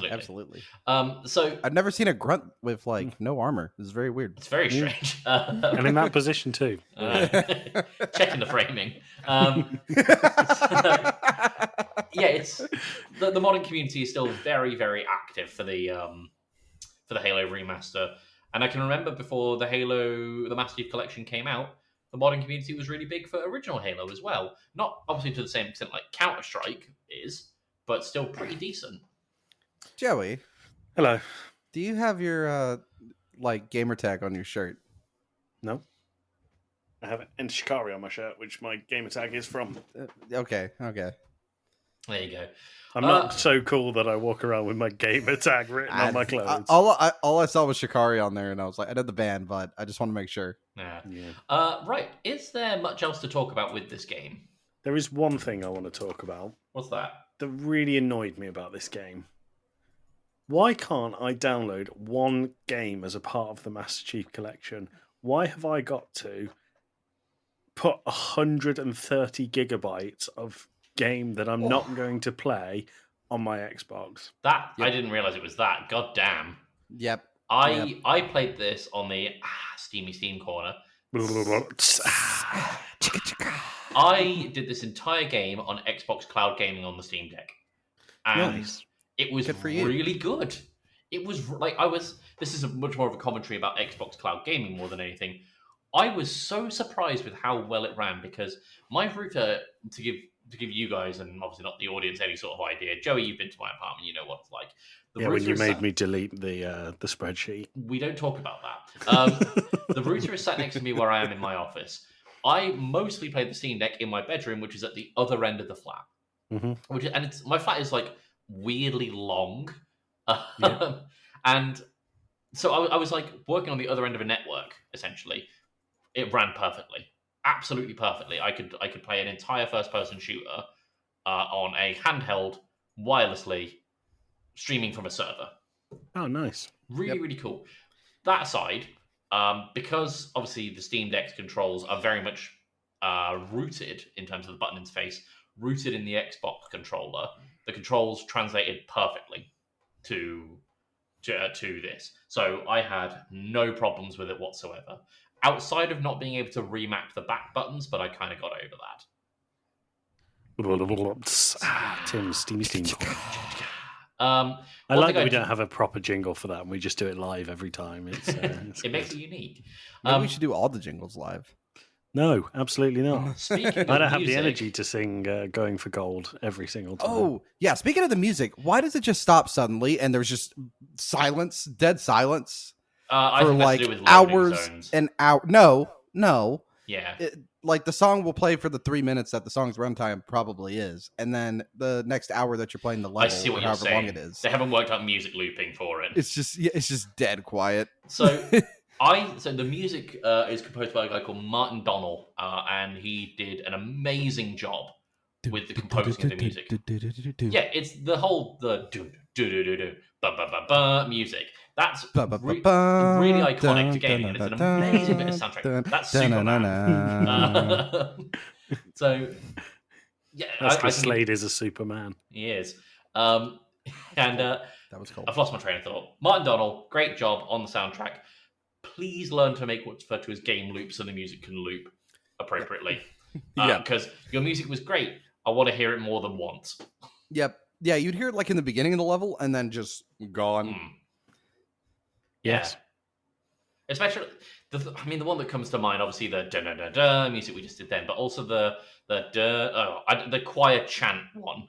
So I've never seen a grunt with like no armor. It's very weird. it's very strange. And in that position too. Checking the framing. Yeah, it's the modding community is still very, very active for the Halo remaster. And I can remember before the Master Chief Collection came out, the modding community was really big for original Halo as well. Not obviously to the same extent like Counter-Strike is, but still pretty decent. Joey, Hello. do you have your like gamer tag on your shirt? No. I have an Shikari on my shirt, which my gamer tag is from. Okay. There you go. I'm not so cool that I walk around with my gamer tag written on my clothes. All I saw was Shikari on there, and I was like, I know the band, but I just want to make sure. Yeah. Yeah. Right. Is there much else to talk about with this game? There is one thing I want to talk about What's that? that really annoyed me about this game. Why can't I download one game as a part of the Master Chief Collection? Why have I got to put 130 gigabytes of game that I'm not going to play on my Xbox? That I didn't realize it was that. God damn. Yep. I played this on the Steam corner. I did this entire game on Xbox Cloud Gaming on the Steam Deck. And Nice. it was Good for you. really good. It was like this is much more of a commentary about Xbox Cloud Gaming more than anything. I was so surprised with how well it ran because my router, to give you guys, and obviously not the audience, any sort of idea. Joey, you've been to my apartment, you know what it's like. When you made me delete the spreadsheet. We don't talk about that. The router is sat next to me where I am in my office. I mostly play the Steam Deck in my bedroom, which is at the other end of the flat. Mm-hmm. My flat is like weirdly long, Yeah. and so I was like working on the other end of a network. Essentially, it ran perfectly, absolutely perfectly. I could play an entire first-person shooter on a handheld, wirelessly, streaming from a server. Oh, nice. Really cool. That aside, because obviously the Steam Deck's controls are very much rooted in terms of the button interface, rooted in the Xbox controller, the controls translated perfectly to this. So I had no problems with it whatsoever. Outside of not being able to remap the back buttons, but I kind of got over that. Tim's Steamy Steam. I I like that we don't have a proper jingle for that, and we just do it live every time. It's it makes it unique. Maybe we should do all the jingles live. No, absolutely not. Speaking I of don't have the music- energy to sing "Going for Gold" every single time. Oh, yeah. Speaking of the music, why does it just stop suddenly and there's just silence, dead silence I for think that's like to do with loading hours zones. and hours? No. Yeah. Like the song will play for the 3 minutes that the song's runtime probably is, and then the next hour that you're playing the level, I see what or you're however long saying. it is, They haven't worked out music looping for it. it's just dead quiet. So the music is composed by a guy called Martin Donnell, and he did an amazing job with the composing of the music. Yeah, it's the whole do do do do do ba ba ba ba music. That's really iconic to gaming, and it's an amazing bit of soundtrack. That's Superman. So yeah, That's I because think Slade is a Superman. he is. And That was cool. I've lost my train of thought. Martin Donnell, great job on the soundtrack. please learn to make what's referred to as game loops so the music can loop appropriately. Yeah. Because your music was great. I want to hear it more than once. Yep. Yeah, you'd hear it like in the beginning of the level and then just gone. Yes. Yeah. Especially, the one that comes to mind, obviously the da-da-da-da music we just did then, but also the choir chant one.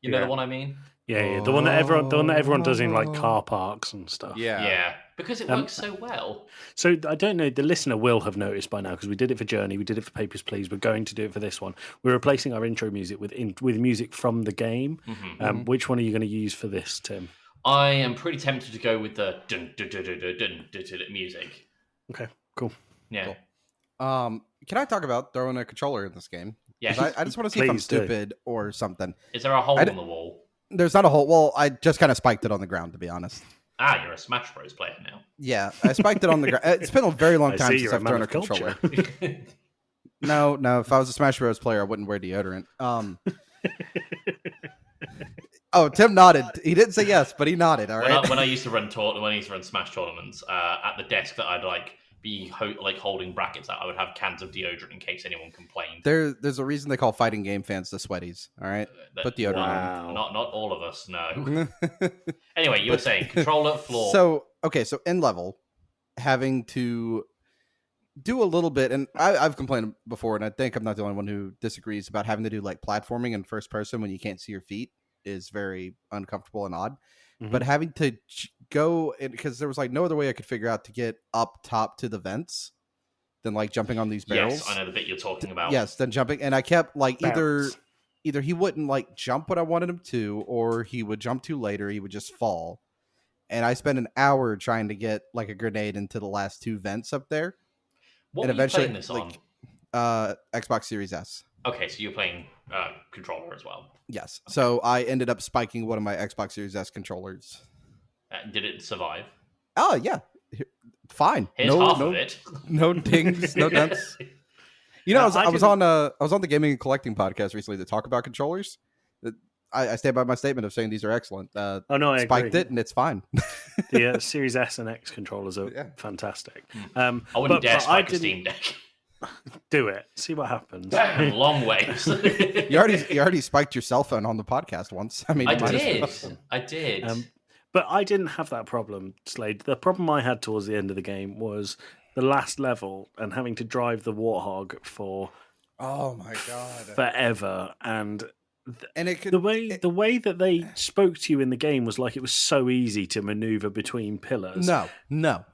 You know the one I mean? Yeah. The one that everyone does in like car parks and stuff. Yeah. Because it works so well. So I don't know, the listener will have noticed by now because we did it for Journey, we did it for Papers, Please. We're going to do it for this one. We're replacing our intro music with music from the game. Which one are you going to use for this, Tim? I am pretty tempted to go with the dun dun dun dun dun dun dun dun music. Okay, cool. Yeah. Cool. Can I talk about throwing a controller in this game? Yeah. I just want to see if I'm stupid or something. Is there a hole in the wall? There's not a hole. Well, I just kind of spiked it on the ground, to be honest. You're a Smash Bros player now. Yeah, I spiked it on the ground. It's been a very long time since I've thrown a culture. controller. No. If I was a Smash Bros player, I wouldn't wear deodorant. Oh, Tim nodded. He didn't say yes, but he nodded. All right. When I used to run Smash tournaments, at the desk that I'd be holding brackets at, I would have cans of deodorant in case anyone complained. There's a reason they call fighting game fans the sweaties. All right, put deodorant on. Not all of us. No. Anyway, you were saying controller floor. So in level, having to do a little bit, and I've complained before, and I think I'm not the only one who disagrees about having to do like platforming in first person when you can't see your feet is very uncomfortable and odd. But having to go, because there was like no other way I could figure out to get up top to the vents than like jumping on these barrels. Yes, I know the bit you're talking about. Yes, then jumping, and I kept like either he wouldn't like jump when I wanted him to, or he would jump too late, or he would just fall. And I spent an hour trying to get like a grenade into the last two vents up there. What and were eventually, you playing this on? Xbox Series S. Okay, so you're playing controller as well. Yes. Okay. So I ended up spiking one of my Xbox Series S controllers. Did it survive? Oh yeah, fine. Here's half of it. No dings, no dents. You know, I was on the Gaming and Collecting podcast recently to talk about controllers. I stand by my statement of saying these are excellent. I spiked agree. It and it's fine. The Series S and X controllers are fantastic. I wouldn't dare spike a Steam Deck. Do it. See what happens. Damn, long ways. You already spiked your cell phone on the podcast once. I mean, I did. But I didn't have that problem, Slade. The problem I had towards the end of the game was the last level and having to drive the Warthog for oh my god forever, and it could, the way that they spoke to you in the game was like it was so easy to maneuver between pillars. No,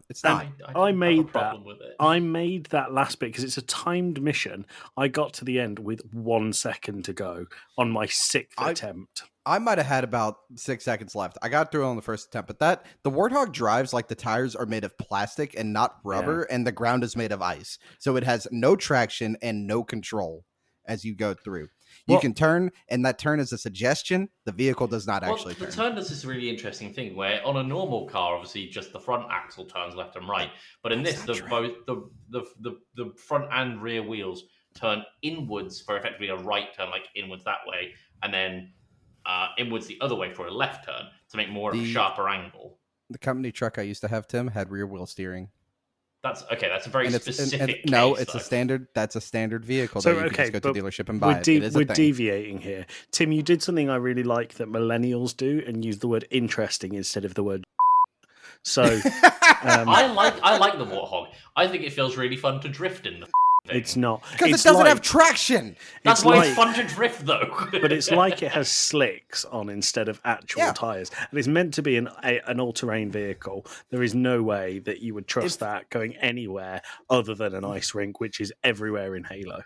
it's not. I made that last bit because it's a timed mission. I got to the end with 1 second to go on my sixth attempt. I might have had about 6 seconds left. I got through it on the first attempt, but the Warthog drives like the tires are made of plastic and not rubber, and the ground is made of ice. So it has no traction and no control as you go through. You can turn, and that turn is a suggestion. The vehicle does not actually turn. The turn does this really interesting thing where on a normal car, obviously just the front axle turns left and right. But in this, both the front and rear wheels turn inwards for effectively a right turn, like inwards that way, and then inwards the other way for a left turn to make more of a sharper angle. The company truck I used to have, Tim, had rear wheel steering. That's a very specific case, it's a standard. That's a standard vehicle. So you can just go to dealership and buy it. We're deviating here. Tim, you did something I really like that millennials do, and use the word interesting instead of the word. So I like the Warthog. I think it feels really fun to drift in the. It's not because it doesn't have traction. That's why it's fun to drift, though. But it's like it has slicks on instead of actual tires, and it's meant to be an all-terrain vehicle. There is no way that you would trust that going anywhere other than an ice rink, which is everywhere in Halo.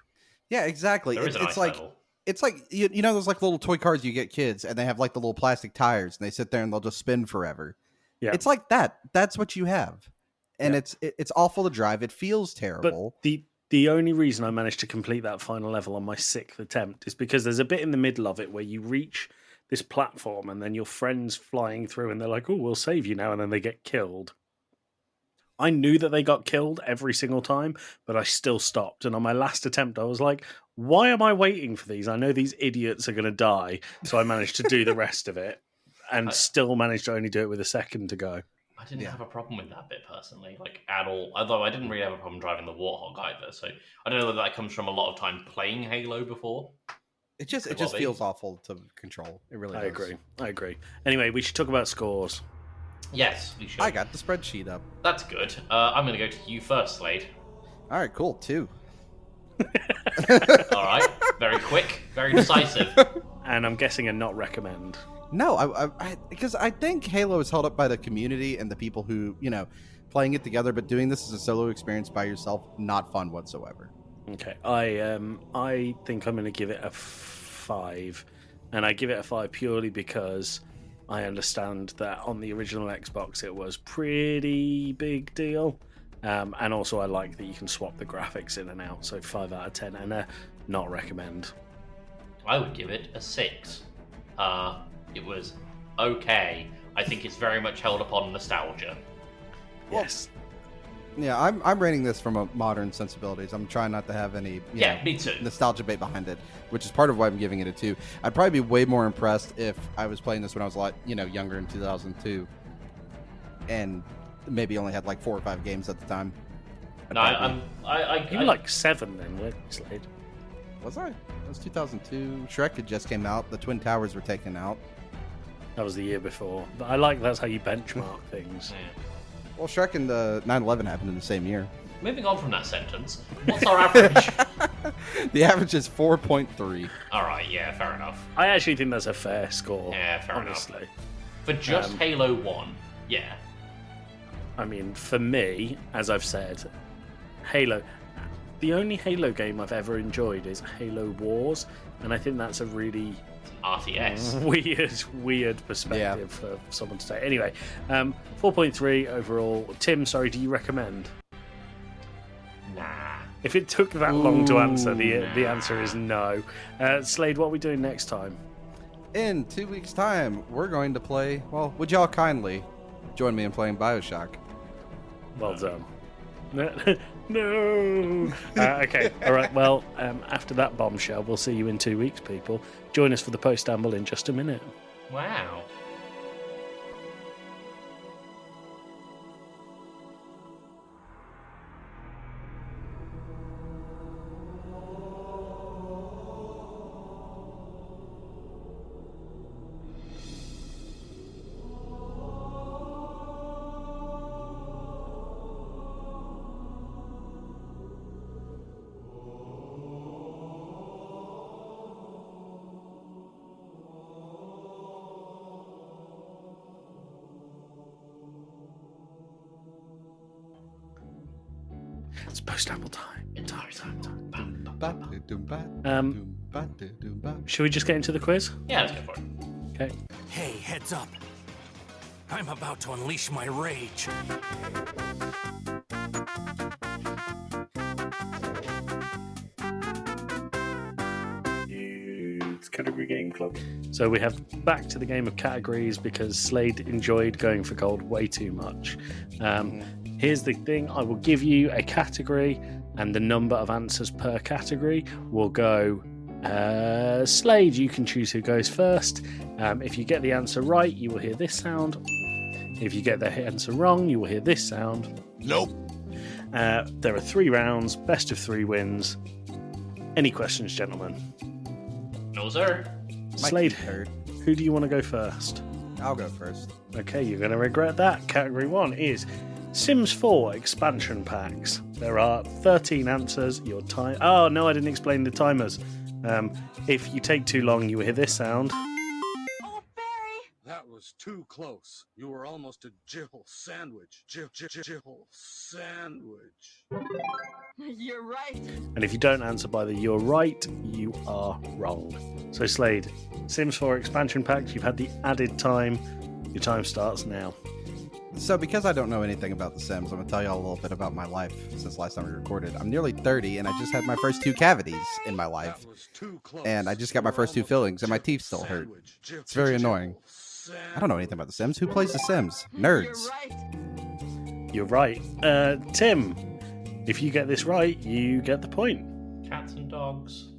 Yeah, exactly. It's like you know those like little toy cars you get kids, and they have like the little plastic tires, and they sit there and they'll just spin forever. Yeah, it's like that. That's what you have, and it's awful to drive. It feels terrible. But the only reason I managed to complete that final level on my sixth attempt is because there's a bit in the middle of it where you reach this platform and then your friend's flying through and they're like, oh, we'll save you now. And then they get killed. I knew that they got killed every single time, but I still stopped. And on my last attempt, I was like, why am I waiting for these? I know these idiots are going to die. So I managed to do the rest of it and still managed to only do it with a second to go. I didn't have a problem with that bit personally, like at all. Although I didn't really have a problem driving the Warthog either. So I don't know whether that comes from a lot of time playing Halo before. It just feels awful to control. It really does. I agree. Anyway, we should talk about scores. Yes, we should. I got the spreadsheet up. That's good. I'm going to go to you first, Slade. All right, cool. 2. All right. Very quick, very decisive. And I'm guessing a not recommend. No, because I think Halo is held up by the community and the people who, playing it together, but doing this as a solo experience by yourself, not fun whatsoever. Okay, I think I'm going to give it a 5, and I give it a 5 purely because I understand that on the original Xbox it was pretty big deal, and also I like that you can swap the graphics in and out. So 5 out of 10, and a not recommend. I would give it a 6. It was okay. I think it's very much held upon nostalgia. Yes. Yeah, I'm rating this from a modern sensibilities. I'm trying not to have any me too. nostalgia bait behind it, which is part of why I'm giving it a 2. I'd probably be way more impressed if I was playing this when I was a lot, younger in 2002, and maybe only had like 4 or 5 games at the time. You were like 7 then, weren't you, Slade? Was I? It was 2002. Shrek had just came out. The Twin Towers were taken out. That was the year before. But I like that's how you benchmark things. Yeah. Well, Shrek and the 9/11 happened in the same year. Moving on from that sentence, what's our average? The average is 4.3. All right, yeah, fair enough. I actually think that's a fair score. Yeah, fair honestly. enough. For just Halo 1, yeah. I mean, for me, as I've said, Halo... The only Halo game I've ever enjoyed is Halo Wars, and I think that's a really RTS. weird perspective for someone to say. Anyway, 4.3 overall. Tim, sorry, do you recommend? Nah. If it took that long to answer, the answer is no. Slade, what are we doing next time? In 2 weeks' time, we're going to play... Well, would y'all kindly join me in playing Bioshock? Well done. No. Okay. All right. Well, after that bombshell, we'll see you in 2 weeks, people. Join us for the post-amble in just a minute. Wow. It's post-amble time. Entire time. Should we just get into the quiz? Yeah, let's go for it. Okay. Hey, heads up. I'm about to unleash my rage. It's Category Game Club. So we have back to the game of categories because Slade enjoyed going for gold way too much. Here's the thing. I will give you a category and the number of answers per category will go... Slade, you can choose who goes first. If you get the answer right, you will hear this sound. If you get the answer wrong, you will hear this sound. Nope. There are 3 rounds. Best of 3 wins. Any questions, gentlemen? No, sir. Slade, who do you want to go first? I'll go first. Okay, you're going to regret that. Category 1 is Sims 4 expansion packs. There are 13 answers. Your time... Oh, no, I didn't explain the timers. If you take too long, you will hear this sound. Oh, Barry! That was too close. You were almost a Jill sandwich. Jill sandwich. You're right. And if you don't answer by the you're right, you are wrong. So, Slade, Sims 4 expansion packs, you've had the added time. Your time starts now. So because I don't know anything about The Sims, I'm going to tell y'all a little bit about my life since last time we recorded. I'm nearly 30, and I just had my first 2 cavities in my life. And I just got my first 2 fillings, and my teeth still hurt. It's very annoying. I don't know anything about The Sims. Who plays The Sims? Nerds. You're right. Tim, if you get this right, you get the point. Cats and dogs.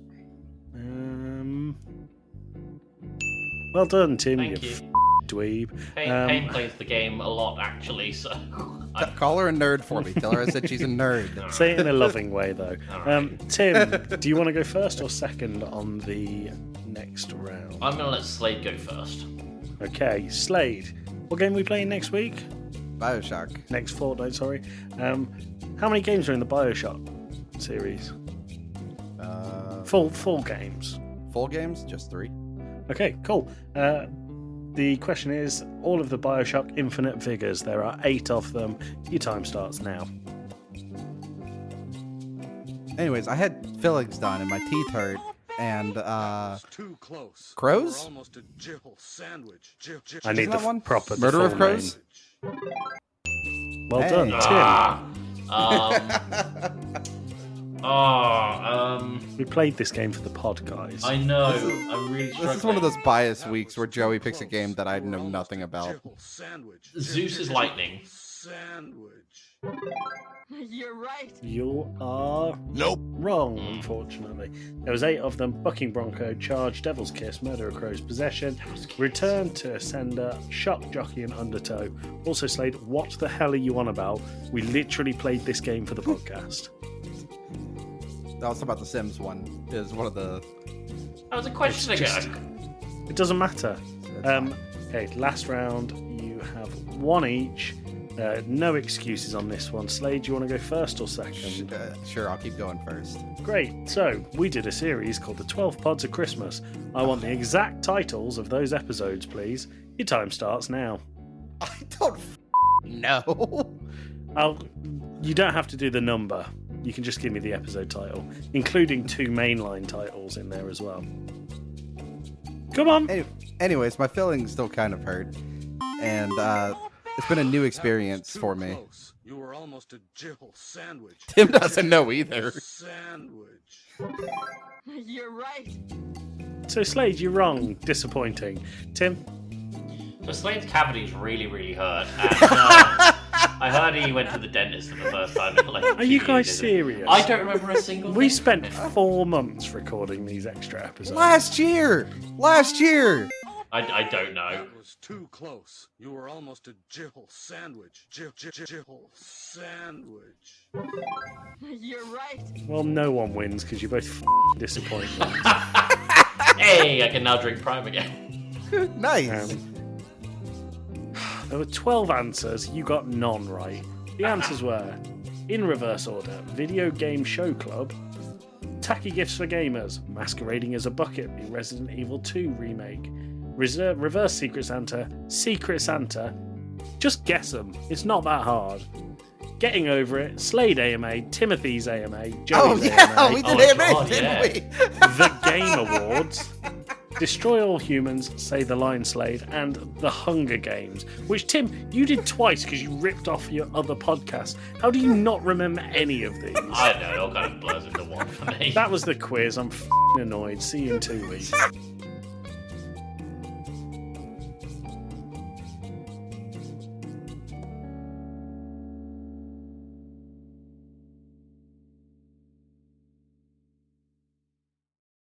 Well done, Tim. Thank You you. dweeb. Pain plays the game a lot, actually, so... Call her a nerd for me. Tell her I said she's a nerd. Say it in a loving way, though. Alright. Tim, do you want to go first or second on the next round? I'm going to let Slade go first. Okay, Slade. What game are we playing next week? Bioshock. Next fortnight, sorry. How many games are in the Bioshock series? Full games. Full games? Just 3. Okay, cool. The question is, all of the Bioshock Infinite figures, there are 8 of them. Your time starts now. Anyways, I had fillings done and my teeth hurt. And, Too close. crows? You were almost a Jill sandwich. Jill. I need Isn't that the one? proper Murder the of full Crows? name. Well Hey. done, Tim. We played this game for the pod, guys. I know. I'm really struggling. This is one of those bias weeks where Joey picks a game that I know nothing about. Jill sandwich. Zeus is lightning. Sandwich. You're right. You are wrong, unfortunately. There was 8 of them: Bucking Bronco, Charge, Devil's Kiss, Murder of Crows, Possession, Return to Sender, Shock, Jockey, and Undertow. Also, Slade, what the hell are you on about? We literally played this game for the podcast. I was talking about the Sims one. Is one of the. That was a question ago. It doesn't matter. That's fine. Okay, last round. You have 1 each. No excuses on this one. Slade, do you want to go first or second? Sure, I'll keep going first. Great. So, we did a series called The 12 Pods of Christmas. I want the exact titles of those episodes, please. Your time starts now. I don't know. You don't have to do the number. You can just give me the episode title, including 2 mainline titles in there as well. Come on. Anyways, my fillings still kind of hurt. And, it's been a new experience for me. Close. You were almost a Jill sandwich. Tim doesn't know either. Sandwich. You're right. So, Slade, you're wrong. Disappointing. Tim? So Slade's cavities really, really hurt. And, I heard he went to the dentist for the first time in like Are you 2 guys years. serious? I don't remember a single We thing. spent 4 months recording these extra episodes. Last year! I don't know. That was too close. You were almost a Jill sandwich. Jill sandwich. You're right. Well, no one wins because you're both disappointed. Hey, I can now drink Prime again. Nice. There were 12 answers. You got none right. The answers were, in reverse order, Video Game Show Club, Tacky Gifts for Gamers, Masquerading as a Bucket, the Resident Evil 2 remake, Reverse Secret Santa, just guess them. It's not that hard. Getting Over It, Slade AMA, Timothy's AMA, Joey's AMA, we Oh did my AMA, God, didn't yeah. we? The Game Awards, Destroy All Humans, Say the Line Slade, and The Hunger Games, which, Tim, you did twice because you ripped off your other podcast. How do you not remember any of these? I don't know, it all kind of blurs into one for me. That was the quiz. I'm f***ing annoyed. See you in 2 weeks.